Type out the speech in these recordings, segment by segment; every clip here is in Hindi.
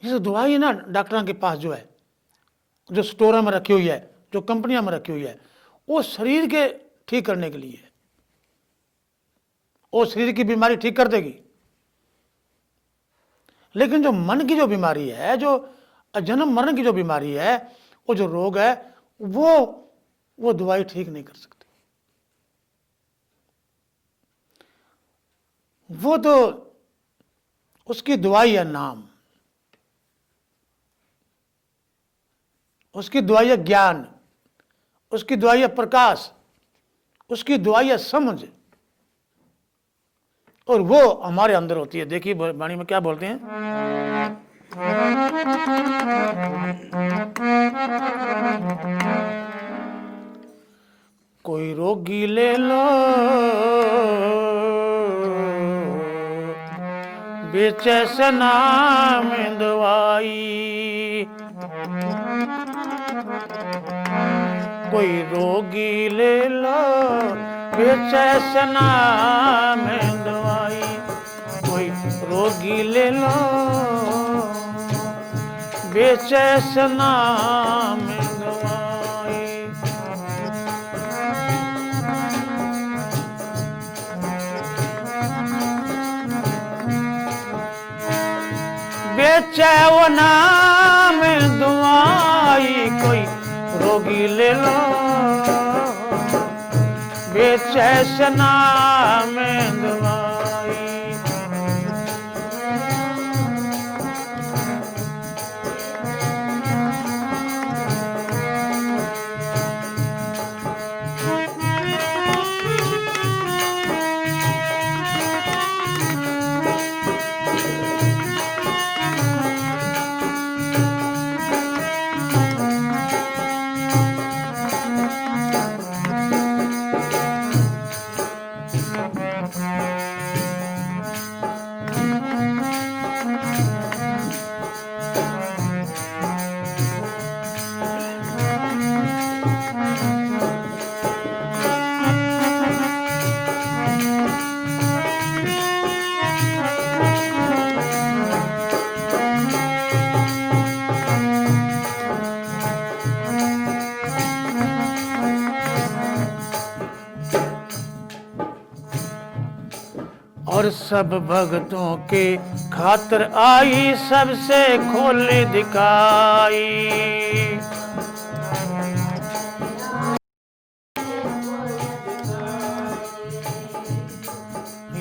जैसे दवाई है ना डॉक्टरों के पास जो है, जो स्टोर में रखी हुई है, जो कंपनियों में रखी हुई है, वो शरीर के ठीक करने के लिए है, वो शरीर की बीमारी ठीक कर देगी। लेकिन जो मन की जो बीमारी है, जो जन्म मरण की जो बीमारी है, वो जो रोग है, वो दवाई ठीक नहीं कर सकती। वो तो उसकी दवाई है नाम, उसकी दवाई है ज्ञान, उसकी दवाई है प्रकाश, उसकी दवाई है समझ, और वो हमारे अंदर होती है। देखिए वाणी में क्या बोलते हैं, कोई रोगी ले लो बेचे से नाम दवाई, कोई रोगी ले लो बेचे से नाम दवाई, कोई रोगी ले लो बेचे से नाम दवाई। बेचे वो नाम दवाई, कोई रोगी ले लो बेचे से नाम दवाई। और सब भक्तों के खातिर आई, सबसे खोल दिखाई।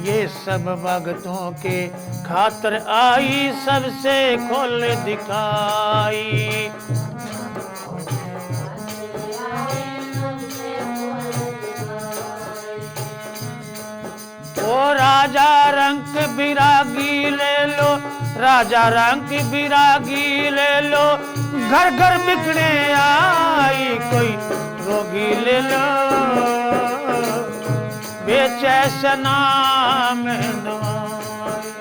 ये सब भक्तों के खातिर आई, सबसे खोल दिखाई। ओ राजा रंग बिरागी ले लो, राजा रंग बिरागी ले लो, घर घर बिकने आई, कोई रोगी ले लो बेचे से नाम दवाई।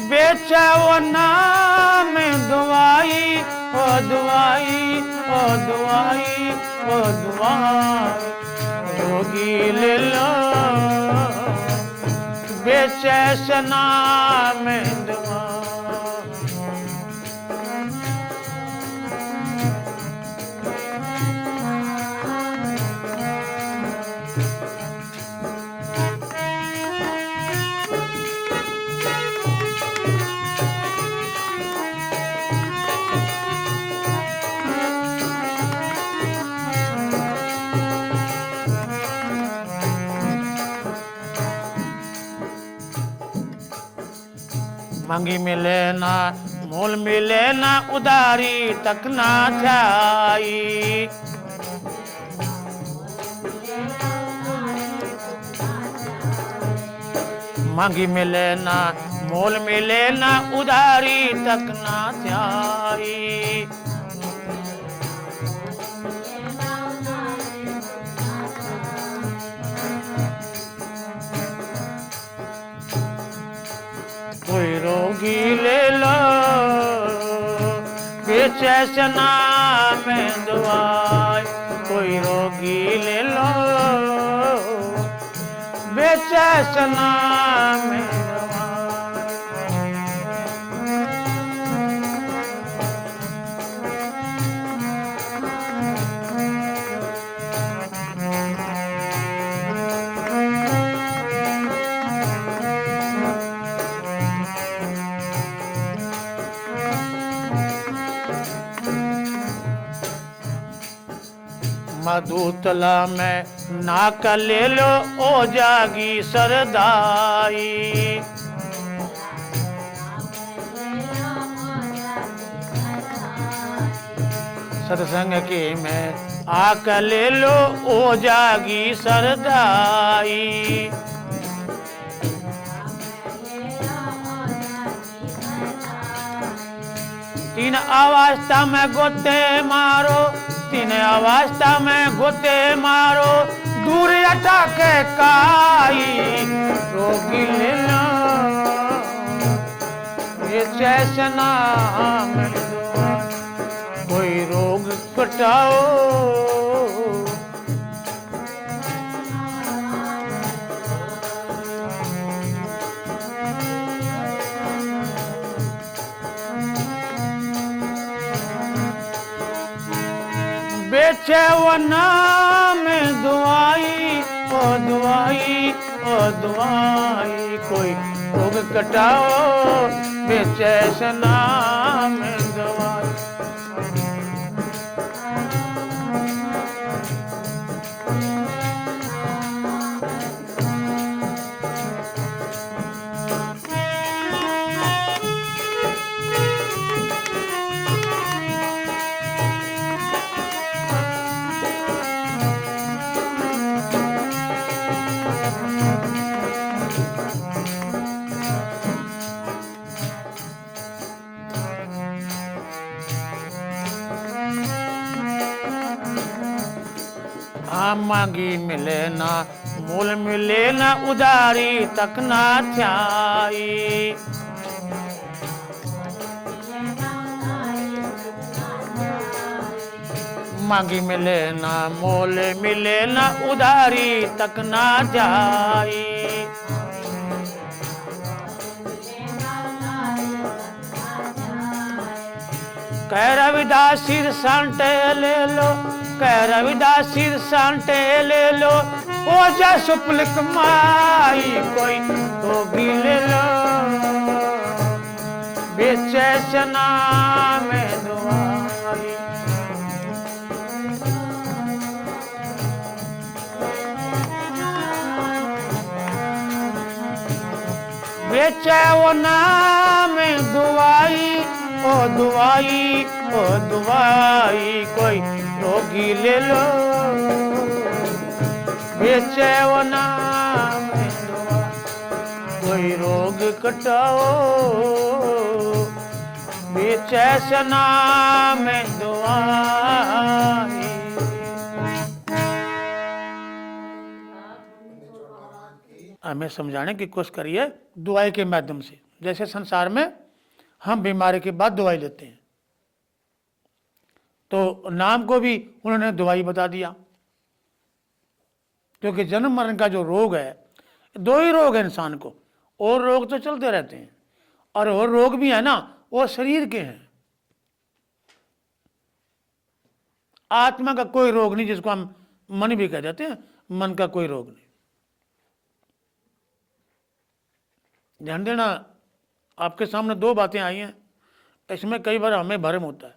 बेचे वो नाम दवाई, ओ दवाई, ओ दवाई, ओ दवाई, रोगी ले लो बेचे से नाम दवाई। मांगी मिले ना मोल मिले ना, उधारी तक ना जाई। मांगी मिले ना मोल मिले ना, उधारी तक ना जाई। कोई रोगी ले लो बेचे से नाम दवाई, कोई रोगी बेचैसना में मधुतला में नाक ले लो ओ जागी सरदाई। सत्संग के में आक ले लो ओ जागी सरदाई। तीन अवस्था में गोते मारो, तीन अवस्था में गोते मारो, दूर हटा के काई रोगी लेना ये चैसना में कोई रोग कटाओ। बेचे वो नाम दुआई ओ दुआई ओ दुआई, कोई रोग कटाओ बेचे नाम दुआई। मांगी मिले ना मूल मिले ना उदारी तक ना थ्याई। मांगी मिले ना मोल मिले ना उदारी तक ना जाई। कह रविदास सिर सांटे ले लो, कह रविदास सिर सांटे ले लो, ओ जा सुपल कमाई कोई तो भी ले लो बेचैसना में दुआई। बेचे वो नाम दुआई ओ दुआई ओ दुआई, कोई रोगी ले लो बेचे वो नाम दुआई, कोई रोग कटाओ बेचे नाम दुआई। हमें समझाने की कोशिश करिए दुआई के माध्यम से। जैसे संसार में हम बीमारी के बाद दवाई लेते हैं, तो नाम को भी उन्होंने दवाई बता दिया, क्योंकि जन्म मरण का जो रोग है, दो ही रोग है इंसान को, और रोग तो चलते रहते हैं, और रोग भी है ना वो शरीर के हैं। आत्मा का कोई रोग नहीं, जिसको हम मन भी कह देते हैं, मन का कोई रोग नहीं। ध्यान देना, आपके सामने दो बातें आई हैं, इसमें कई बार हमें भ्रम होता है,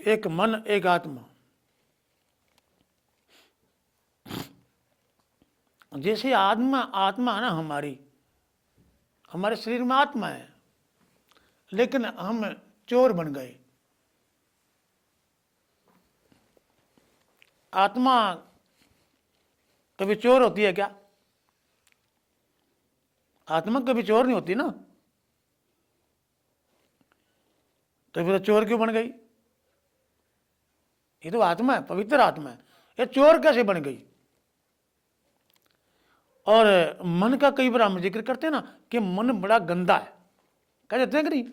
एक मन एक आत्मा। जैसे आत्मा है ना हमारे शरीर में आत्मा है, लेकिन हम चोर बन गए। आत्मा कभी चोर होती है क्या? आत्मा कभी चोर नहीं होती ना, तो फिर चोर क्यों बन गई? ये तो आत्मा है, पवित्र आत्मा है, ये चोर कैसे बन गई? और मन का कई बार हम जिक्र करते हैं ना कि मन बड़ा गंदा है, कह देते हैं कि नहीं?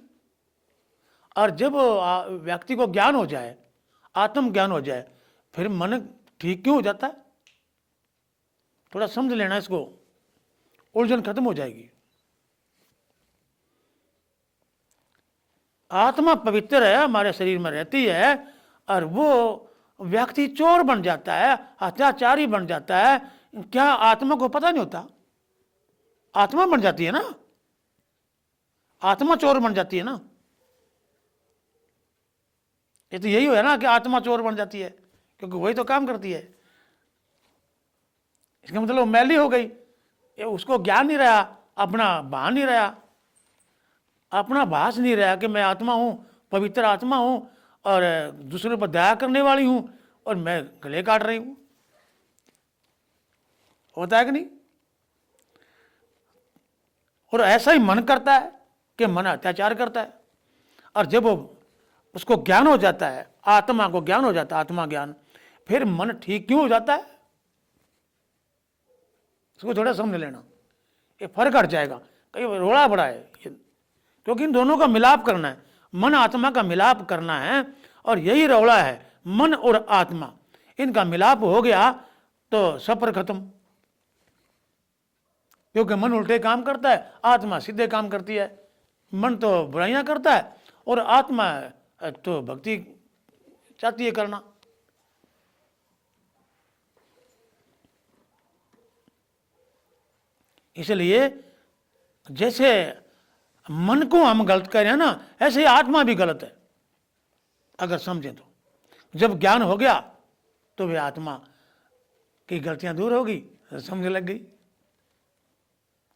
और जब व्यक्ति को ज्ञान हो जाए, आत्म ज्ञान हो जाए, फिर मन ठीक क्यों हो जाता है? थोड़ा समझ लेना इसको। उलझन खत्म हो जाएगी। आत्मा पवित्र है, हमारे शरीर में रहती है, और वो व्यक्ति चोर बन जाता है, अत्याचारी बन जाता है। क्या आत्मा को पता नहीं होता? आत्मा बन जाती है ना, आत्मा चोर बन जाती है ना। ये तो यही है ना कि आत्मा चोर बन जाती है, क्योंकि वही तो काम करती है। इसका मतलब मैली हो गई, ये उसको ज्ञान नहीं रहा, अपना भान नहीं रहा, अपना भास नहीं रहा कि मैं आत्मा हूं, पवित्र आत्मा हूं, और दूसरे पर दया करने वाली हूं, और मैं गले काट रही हूं। होता है कि नहीं? और ऐसा ही मन करता है कि मन अत्याचार करता है। और जब वो उसको ज्ञान हो जाता है, आत्मा को ज्ञान हो जाता है, आत्मा ज्ञान, फिर मन ठीक क्यों हो जाता है? इसको थोड़ा समझ लेना, ये फर्क हट जाएगा। कई रोड़ा बड़ा है, क्योंकि इन दोनों का मिलाप करना है, मन आत्मा का मिलाप करना है, और यही रौला है। मन और आत्मा, इनका मिलाप हो गया तो सफर खत्म। क्योंकि मन उल्टे काम करता है, आत्मा सीधे काम करती है। मन तो बुराइयां करता है, और आत्मा तो भक्ति चाहती है करना। इसलिए जैसे मन को हम गलत कह रहे हैं ना, ऐसे ही आत्मा भी गलत है, अगर समझें तो। जब ज्ञान हो गया तो वे आत्मा की गलतियां दूर होगी, समझ लग गई।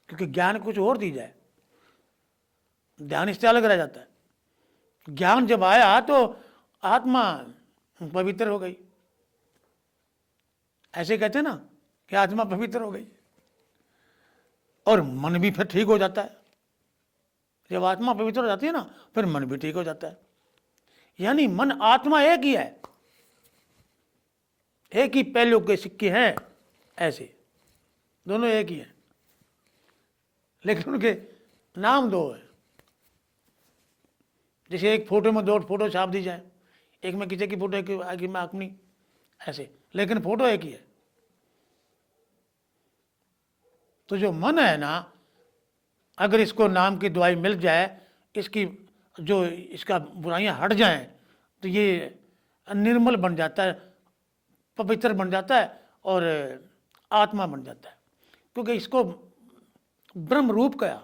क्योंकि ज्ञान कुछ और दी जाए, ध्यान इससे अलग रह जाता है। ज्ञान जब आया तो आत्मा पवित्र हो गई। ऐसे कहते हैं ना कि आत्मा पवित्र हो गई, और मन भी फिर ठीक हो जाता है। जब आत्मा पवित्र हो जाती है ना, फिर मन भी ठीक हो जाता है। यानी मन आत्मा एक ही है, एक ही पहलू के सिक्के हैं, ऐसे दोनों एक ही हैं, लेकिन उनके नाम दो है। जैसे एक फोटो में दो फोटो छाप दी जाए, एक में किसी की फोटो, एक में अपनी, ऐसे, लेकिन फोटो एक ही है। तो जो मन है ना, अगर इसको नाम की दवाई मिल जाए, इसकी जो इसका बुराइयां हट जाएं, तो ये निर्मल बन जाता है, पवित्र बन जाता है, और आत्मा बन जाता है। क्योंकि इसको ब्रह्म रूप कहा,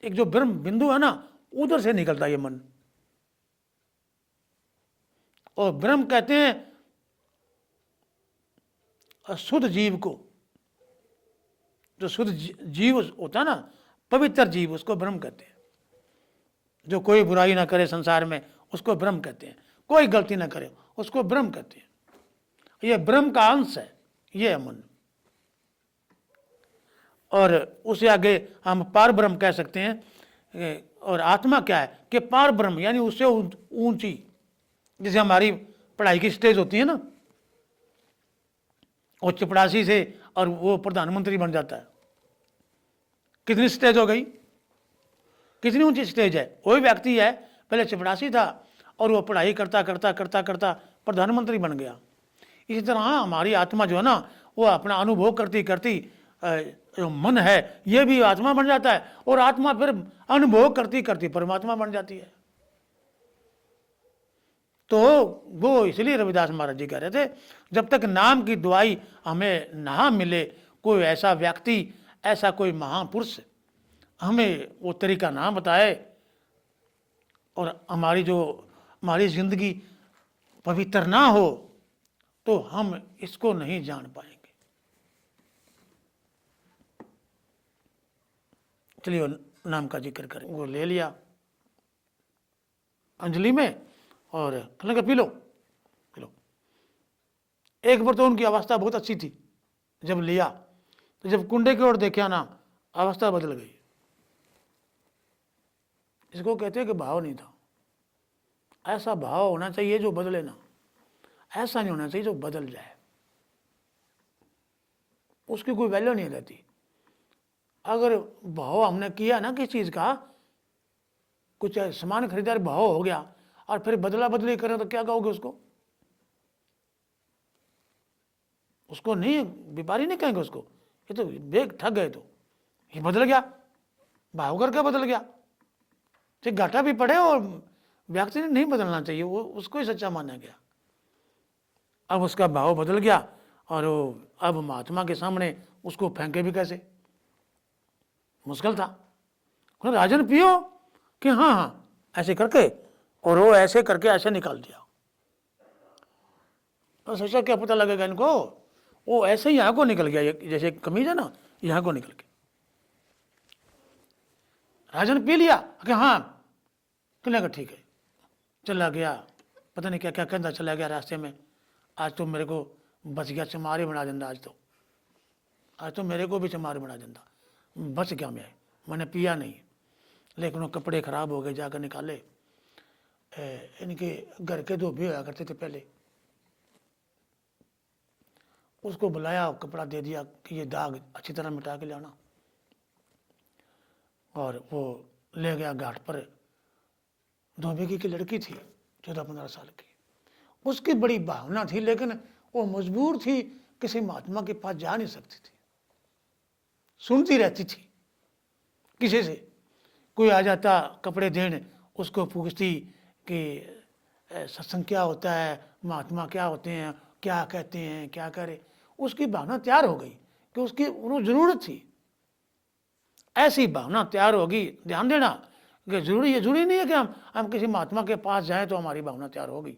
एक जो ब्रह्म बिंदु है ना, उधर से निकलता है ये मन। और ब्रह्म कहते हैं शुद्ध जीव को, जो शुद्ध जीव होता है ना, पवित्र जीव, उसको ब्रह्म कहते हैं। जो कोई बुराई ना करे संसार में, उसको ब्रह्म कहते हैं। कोई गलती ना करे, उसको ब्रह्म कहते हैं। ये ब्रह्म का अंश है, ये है मन। और उसे आगे हम पार ब्रह्म कह सकते हैं। और आत्मा क्या है कि पार ब्रह्म, यानी उससे ऊंची। जैसे हमारी पढ़ाई की स्टेज होती है ना, और चपरासी से और वो प्रधानमंत्री बन जाता है, कितनी स्टेज हो गई, कितनी ऊंची स्टेज है। वही व्यक्ति है, पहले चपरासी था, और वो पढ़ाई करता करता करता करता प्रधानमंत्री बन गया। इसी तरह हमारी आत्मा जो है ना, वो अपना अनुभव करती करती, जो मन है ये भी आत्मा बन जाता है, और आत्मा फिर अनुभव करती करती परमात्मा बन जाती है। तो वो इसलिए रविदास महाराज जी कह रहे थे, जब तक नाम की दुआई हमें ना मिले, कोई ऐसा व्यक्ति, ऐसा कोई महापुरुष हमें वो तरीका ना बताए, और हमारी जिंदगी पवित्र ना हो, तो हम इसको नहीं जान पाएंगे। चलिए नाम का जिक्र करें। वो ले लिया अंजलि में, और कहने पी लो पी लो। एक बार तो उनकी अवस्था बहुत अच्छी थी, जब लिया तो जब कुंडे की ओर देखा ना, अवस्था बदल गई। इसको कहते हैं कि भाव नहीं था। ऐसा भाव होना चाहिए जो बदले ना, ऐसा नहीं होना चाहिए जो बदल जाए। उसकी कोई वैल्यू नहीं रहती। अगर भाव हमने किया ना किसी चीज का, कुछ सामान खरीदार भाव हो गया, और फिर बदला बदली करें, तो क्या कहोगे उसको? उसको नहीं, व्यापारी नहीं कहेंगे उसको, ये तो बेग ठग गए, तो ये बदल गया, भाव करके बदल गया। तो घाटा भी पड़े और व्यक्ति ने नहीं बदलना चाहिए, वो उसको ही सच्चा माना गया। अब उसका भाव बदल गया और वो अब महात्मा के सामने उसको फेंके भी कैसे, मुश्किल था। राजन पियो कि हाँ हाँ ऐसे करके, और वो ऐसे करके ऐसे निकाल दिया। तो सोचा क्या पता लगेगा इनको, वो ऐसे ही यहाँ को निकल गया, जैसे कमीज है ना, यहाँ को निकल गया। राजन पी लिया कि हाँ, कहने का ठीक है, चला गया, पता नहीं क्या क्या कहता चला गया रास्ते में। आज तो मेरे को बच गया, चमार ही बना देंदा, आज तो मेरे को भी चमार बना देंदा, बच गया मैंने पिया नहीं। लेकिन वो कपड़े खराब हो गए, जाकर निकाले। इनके घर के धोबी होया करते थे पहले, उसको बुलाया, कपड़ा दे दिया कि ये दाग अच्छी तरह मिटा के लाना। और वो ले गया घाट पर। धोबी की लड़की थी 14-15 साल की, उसकी बड़ी भावना थी, लेकिन वो मजबूर थी, किसी महात्मा के पास जा नहीं सकती थी, सुनती रहती थी किसी से। कोई आ जाता कपड़े देने, उसको पूछती कि सत्संग क्या होता है, महात्मा क्या होते हैं, क्या कहते हैं, क्या करे। उसकी भावना तैयार हो गई कि उसकी उन्हें जरूरत थी। ऐसी भावना तैयार होगी, ध्यान देना कि जरूरी नहीं है कि हम किसी महात्मा के पास जाएं तो हमारी भावना तैयार होगी,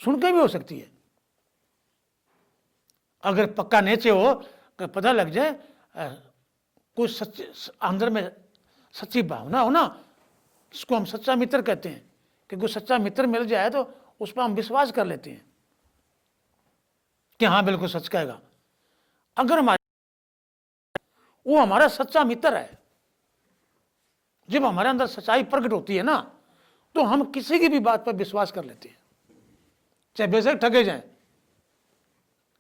सुन के भी हो सकती है। अगर पक्का नीचे हो कि पता लग जाए, कुछ सच्चे अंदर में सच्ची भावना हो ना, इसको हम सच्चा मित्र कहते हैं। कि कोई सच्चा मित्र मिल जाए तो उस पर हम विश्वास कर लेते हैं कि हाँ बिल्कुल सच कहेगा। अगर वो हमारा सच्चा मित्र है, जब हमारे अंदर सच्चाई प्रकट होती है ना, तो हम किसी की भी बात पर विश्वास कर लेते हैं, चाहे बेशक ठगे जाएं,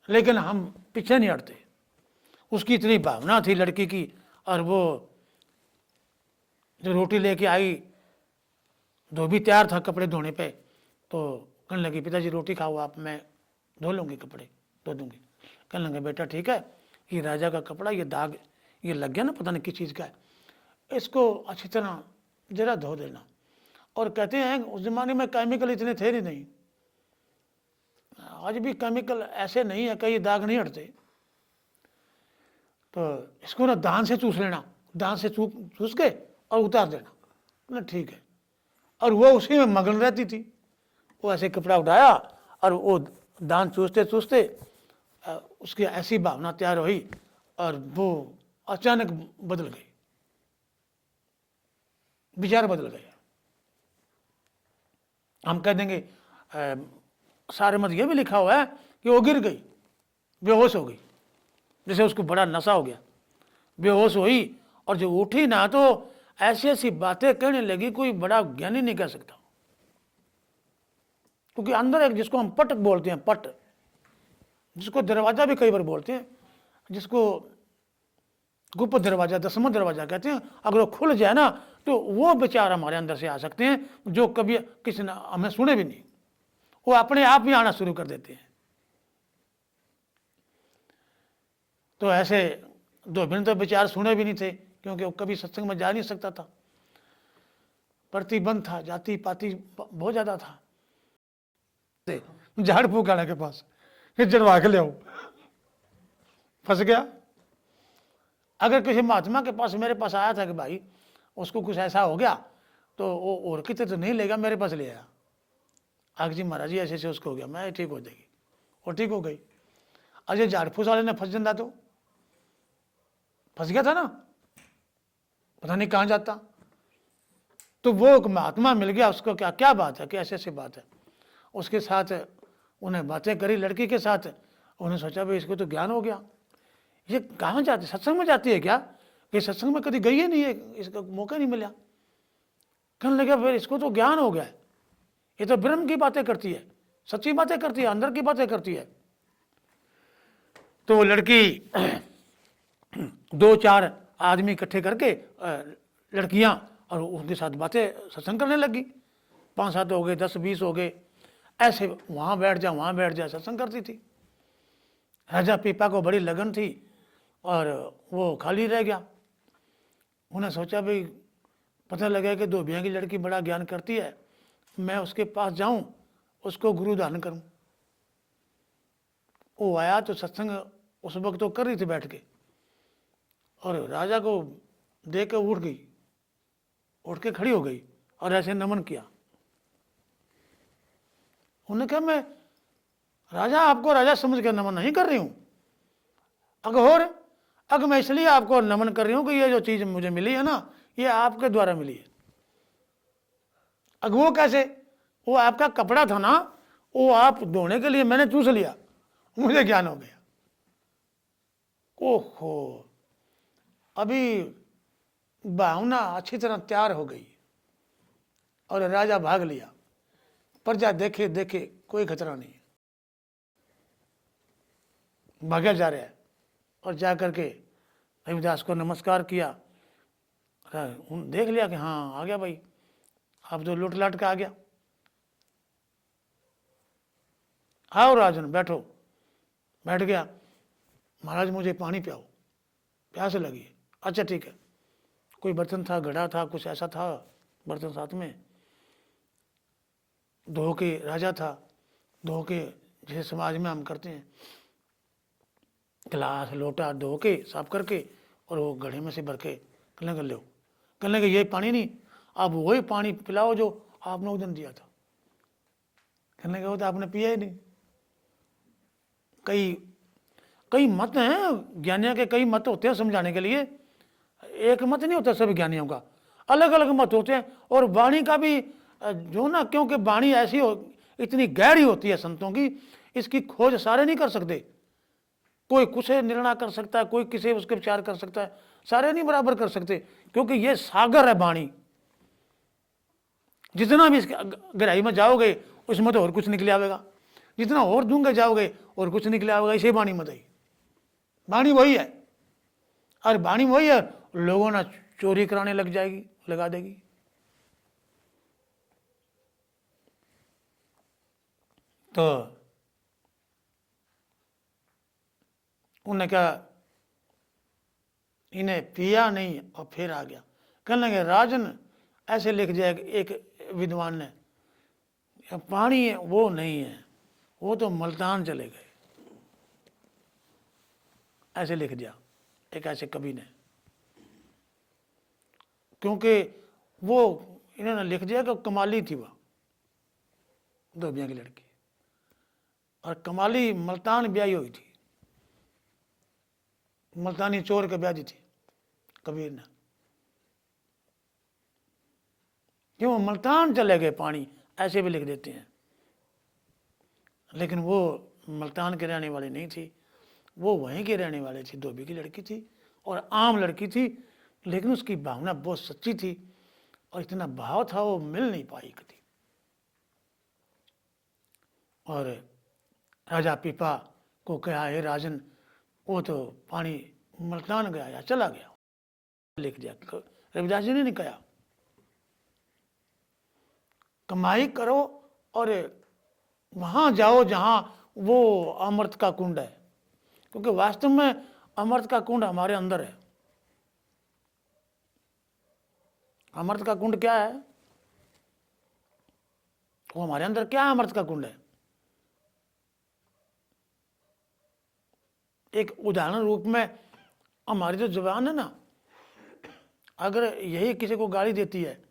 लेकिन हम पीछे नहीं हटते। उसकी इतनी भावना थी लड़की की। और वो जो रोटी लेके आई, धोबी तैयार था कपड़े धोने पे, तो कहने लगी पिताजी रोटी खाओ आप, मैं धो लूँगी, कपड़े धो दूँगी। कहने लगे बेटा ठीक है, ये राजा का कपड़ा, ये दाग ये लग गया ना, पता नहीं किस चीज़ का है, इसको अच्छी तरह जरा धो देना। और कहते हैं उस ज़माने में केमिकल इतने थे नहीं, आज भी केमिकल ऐसे नहीं है, कई दाग नहीं हटते। तो इसको ना दान से चूस लेना, दान से चूस के और उतार देना ना, ठीक है। और वो उसी में मगन रहती थी। वो ऐसे कपड़ा उठाया और वो दान चूसते चूसते उसकी ऐसी भावना तैयार हुई और वो अचानक बदल गई, विचार बदल गए। हम कह देंगे सारे मत ये भी लिखा हुआ है कि वो गिर गई, बेहोश हो गई, जैसे उसको बड़ा नशा हो गया, बेहोश हुई। और जो उठी ना तो ऐसी ऐसी बातें कहने लगी, कोई बड़ा ज्ञानी नहीं कह सकता। क्योंकि अंदर एक, जिसको हम पट बोलते हैं, पट, जिसको दरवाजा भी कई बार बोलते हैं, जिसको गुप्त दरवाजा, 10वां दरवाजा कहते हैं, अगर वो खुल जाए ना तो वो विचार हमारे अंदर से आ सकते हैं जो कभी किसी ने हमें सुने भी नहीं, वो अपने आप ही आना शुरू कर देते हैं। तो ऐसे धोबी ने तो विचार सुने भी नहीं थे, क्योंकि वो कभी सत्संग में जा नहीं सकता था, प्रतिबंध था, जाति पाति बहुत ज्यादा था। झाड़ फूक वाले के पास जड़वा के ले आओ, फंस गया। अगर किसी महात्मा के पास मेरे पास आया था कि भाई उसको कुछ ऐसा हो गया, तो वो और कितने तो नहीं लेगा, मेरे पास ले आया, आग जी महाराज जी ऐसे ऐसे उसको हो गया, मैं ठीक हो जाएगी, और ठीक हो गई। अजय झाड़ फूस वाले ने फंस जाता तो फंस गया था ना, पता नहीं कहाँ जाता। तो वो महात्मा मिल गया, उसको क्या क्या बात है कि ऐसे ऐसी बात है, उसके साथ उन्हें बातें करी लड़की के साथ। उन्हें सोचा भाई इसको तो ज्ञान हो गया, ये कहाँ जाती, सत्संग में जाती है क्या, कि सत्संग में कभी गई ही नहीं है, इसका मौका नहीं मिला। कहने लगा फिर इसको तो ज्ञान हो गया है, ये तो ब्रह्म की बातें करती है, सच्ची बातें करती है, अंदर की बातें करती है। तो वो लड़की 2-4 आदमी इकट्ठे करके लड़कियां और उनके साथ बातें सत्संग करने लगी। 5-7 हो गए, 10-20 हो गए, ऐसे वहाँ बैठ जा वहाँ बैठ जा सत्संग करती थी। राजा पीपा को बड़ी लगन थी और वो खाली रह गया। उन्हें सोचा भाई पता लगा कि धोबिया की लड़की बड़ा ज्ञान करती है, मैं उसके पास जाऊं, उसको गुरु धारण करूं। वो आया तो सत्संग उस वक्त तो कर रही थी बैठ के, और राजा को देख कर उठ गई, उठ के खड़ी हो गई और ऐसे नमन किया। उन्होंने कहा मैं राजा आपको राजा समझ कर नमन नहीं कर रही हूं, अगर मैं इसलिए आपको नमन कर रही हूं कि ये जो चीज मुझे मिली है ना, ये आपके द्वारा मिली है। वो कैसे? वो आपका कपड़ा था ना, वो आप धोने के लिए मैंने चूस लिया, मुझे ज्ञान हो गया। ओहो, अभी भावना अच्छी तरह तैयार हो गई और राजा भाग लिया। प्रजा देखे देखे कोई खतरा नहीं, भागा जा रहा है। और जा करके रविदास को नमस्कार किया, देख लिया कि हाँ आ गया भाई, अब तो लुट लाट का आ गया। आओ राजन बैठो। बैठ गया। महाराज मुझे पानी पियाओ, प्यास लगी है। अच्छा ठीक है। कोई बर्तन था, घड़ा था, कुछ ऐसा था बर्तन साथ में। धो के राजा था, धो के जैसे समाज में हम करते हैं, गिलास लोटा धो के साफ करके और वो घड़े में से भर के कहने कर लो, कहने के ये पानी नहीं, आप वही पानी पिलाओ जो आपने उस दिन दिया था। कहने के वो तो आपने पिया ही नहीं। कई मत हैं ज्ञानियों के, कई मत होते हैं समझाने के लिए, एक मत नहीं होता सभी ज्ञानियों का, अलग अलग मत होते हैं। और वाणी का भी जो ना, क्योंकि वाणी ऐसी इतनी गहरी होती है संतों की, इसकी खोज सारे नहीं कर सकते। कोई कुछ निर्णय कर सकता है, कोई किसी उसके विचार कर सकता है, सारे नहीं बराबर कर सकते, क्योंकि ये सागर है वाणी। जितना भी इसके गहराई में जाओगे उसमें तो और कुछ निकले आवेगा, जितना और दूंगे जाओगे और कुछ निकले आवेगा। इसे वाणी मत आई, वाणी वही है। और वाणी वही है, लोगों ने चोरी कराने लगा देगी। तो उन्होंने कहा इन्हें पिया नहीं और फिर आ गया। कहने लगे राजन ऐसे लिख दिया एक विद्वान ने, पानी वो नहीं है, वो तो मुल्तान चले गए, ऐसे लिख दिया एक ऐसे कवि ने। क्योंकि वो इन्होंने लिख दिया कि कमाली थी वह धोबिया की लड़की, और कमाली मुल्तान ब्याही हुई थी, मुल्तानी चोर के ब्याजी थी कबीर ने। क्यों मुल्तान चले गए पानी, ऐसे भी लिख देते हैं। लेकिन वो मुल्तान के रहने वाली नहीं थी, वो वहीं के रहने वाले थी, धोबी की लड़की थी और आम लड़की थी, लेकिन उसकी भावना बहुत सच्ची थी और इतना भाव था वो मिल नहीं पाई कभी। और राजा पीपा को कहा हे राजन, वो तो पानी मुल्तान गया या चला गया, लिख दिया। रविदास जी ने नहीं कहा कमाई करो और वहां जाओ जहां वो अमृत का कुंड है, क्योंकि वास्तव में अमृत का कुंड हमारे अंदर है। अमृत का कुंड क्या है? वो हमारे अंदर क्या है? अमृत का कुंड है। एक उदाहरण रूप में हमारी जो जुबान है ना, अगर यही किसी को गाली देती है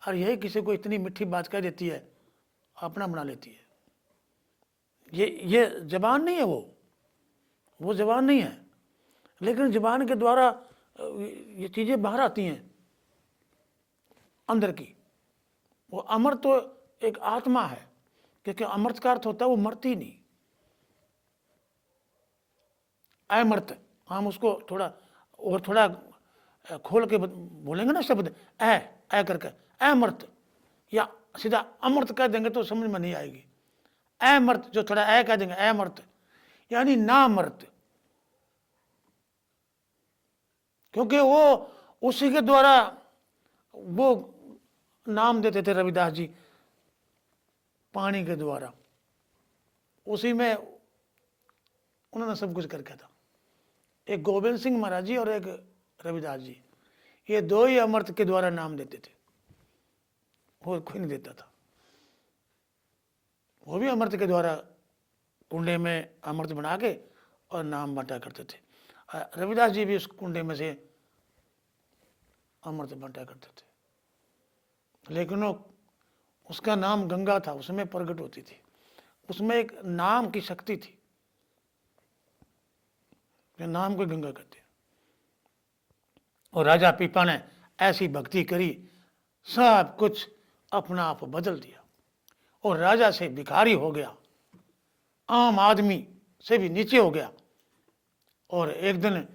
और यही किसी को इतनी मीठी बात कह देती है, अपना बना लेती है। ये जबान नहीं है, वो जबान नहीं है, लेकिन जबान के द्वारा ये चीज़ें बाहर आती हैं अंदर की। वो अमृत तो एक आत्मा है, क्योंकि अमृत का अर्थ होता है वो मरती नहीं। अमृत, हम उसको थोड़ा खोल के बोलेंगे ना शब्द ऐ करके, अमृत, या सीधा अमृत कह देंगे तो समझ में नहीं आएगी। अमृत जो थोड़ा ऐ कह देंगे, अमृत यानी नामृत, क्योंकि वो उसी के द्वारा वो नाम देते थे रविदास जी, पानी के द्वारा, उसी में उन्होंने सब कुछ करके था। एक गोविंद सिंह महाराज जी और एक रविदास जी, ये दो ही अमृत के द्वारा नाम देते थे, और कोई नहीं देता था। वो भी अमृत के द्वारा कुंडे में अमृत बना के और नाम बांटा करते थे। रविदास जी भी उस कुंडे में से अमृत बांटा करते थे, लेकिन वो उसका नाम गंगा था, उसमें प्रकट होती थी, उसमें एक नाम की शक्ति थी, नाम को गंगा कहते हैं। और राजा पीपा ने ऐसी भक्ति करी, सब कुछ अपना आप बदल दिया, और राजा से भिखारी हो गया, आम आदमी से भी नीचे हो गया। और एक दिन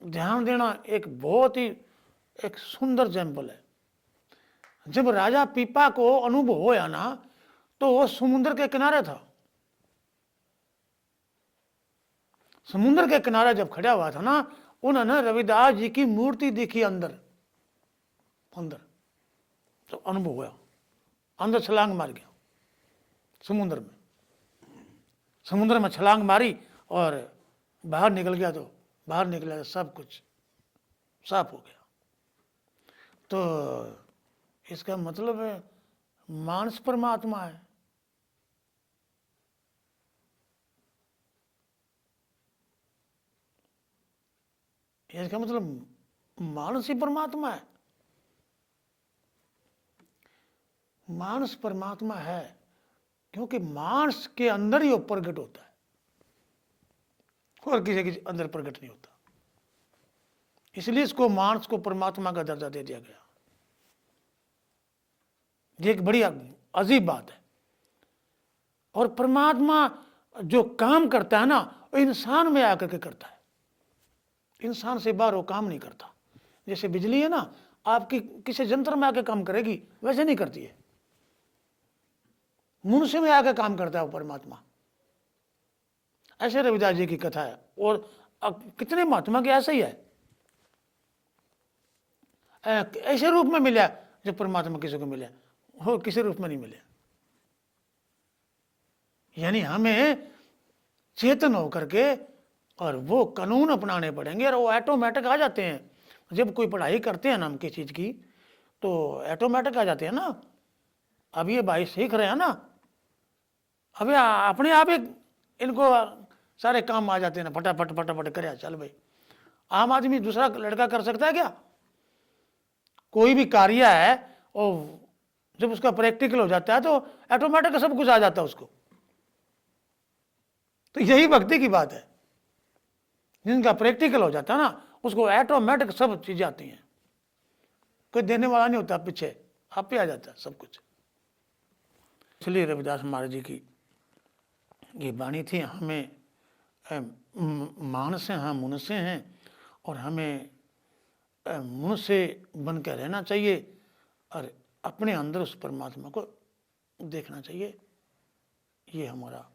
ध्यान देना, एक बहुत ही एक सुंदर एग्जाम्पल है। जब राजा पीपा को अनुभव होया ना, तो वो समुद्र के किनारे था। समुद्र के किनारे जब खड़ा हुआ था ना, उन्होंने रविदास जी की मूर्ति देखी अंदर अंदर, तो अनुभव हुआ, अंदर छलांग मार गया समुद्र में। समुद्र में छलांग मारी और बाहर निकल गया, तो बाहर निकला तो सब कुछ साफ हो गया। तो इसका मतलब है मानस परमात्मा है। इसका मतलब मानस ही परमात्मा है। मानस परमात्मा है क्योंकि मानस के अंदर ही वो प्रकट होता है, और किसी के अंदर प्रकट नहीं होता। इसलिए इसको मानस को परमात्मा का दर्जा दे दिया गया। ये एक बड़ी अजीब बात है। और परमात्मा जो काम करता है ना, वो इंसान में आकर के करता है, इंसान से बाहर वो काम नहीं करता। जैसे बिजली है ना, आपकी किसी यंत्र में आके काम करेगी, वैसे नहीं करती है, मनुष्य में आकर काम करता है वो परमात्मा। ऐसे रविदास जी की कथा है, और कितने महात्मा के ऐसा ही है। ऐसे रूप में मिला जो परमात्मा किसी को मिला, और किसी रूप में नहीं मिले। यानी हमें चेतन होकर के और वो कानून अपनाने पड़ेंगे, और वो ऑटोमेटिक आ जाते हैं। जब कोई पढ़ाई करते हैं ना हम किसी चीज़ की, तो ऑटोमेटिक आ जाते हैं ना। अब ये भाई सीख रहे हैं ना, अभी अपने आप ही इनको सारे काम आ जाते हैं ना, फटाफट फटाफट करे, चल भाई। आम आदमी दूसरा लड़का कर सकता है क्या? कोई भी कार्य है, और जब उसका प्रैक्टिकल हो जाता है तो ऑटोमेटिक सब कुछ आ जाता है उसको। तो यही भक्ति की बात है, जिनका प्रैक्टिकल हो जाता है ना, उसको ऑटोमेटिक सब चीजें आती हैं। कोई देने वाला नहीं होता, पीछे आप पे आ जाता है सब कुछ। इसलिए रविदास महाराज जी की ये वाणी थी, हमें मानस हैं, हम मनुष्य हैं, और हमें मनुष्य बन के रहना चाहिए, और अपने अंदर उस परमात्मा को देखना चाहिए। ये हमारा